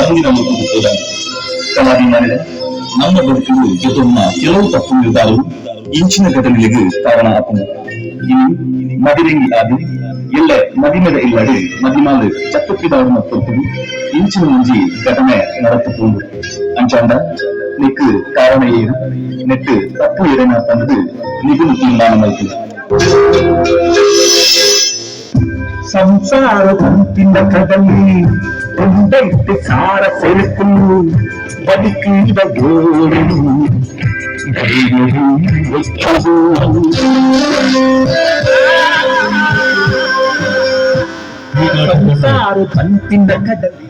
ಮುಂದಿನ ಮುಖಕ್ಕೆ ಹೋದ ಸಮಾಧಿ ಮಾಡಿದ ನಮ್ಮ ಬದುಕಲು ಜೊತೆಮ್ಮ ಕೆಲವು ತಪ್ಪು ನಿರ್ಧಾರವು ಇಂಚಿನ ಘಟನೆಗಳಿಗೆ ಕಾರಣ ಆತನು ಇನ್ನು ಮದಿರೆಂಗಿ ಆದಿ ಎಲ್ಲ ಮದಿಮೆದ ಇಲ್ಲದೆ ಮದಿಮಾಲು ಚತ್ತಕ್ಕಿದಾರನ ತೊಟ್ಟು ಇಂಚಿನ ಮುಂಜಿ ಘಟನೆ நடத்துಕೊಂಡು ಅಂಚಾಂಡ ನೆಕ್ಕು ಕಾರಣ ಏನು ನೆಟ್ಟು ತಪ್ಪು ಏನ ತಂದದು ನಿಗುಲು ತೀರ್ಮಾನವಾಯಿತು ಸಂಸಾರ ತಂತಿನ ಕದಲಿ ಒಂದೈತೆ ಸಾರ ಸೆರಕು ಬದುಕಿದ ಗೋಳು ಸಂಸಾರ ತಂತಿನ ಕದಲಿ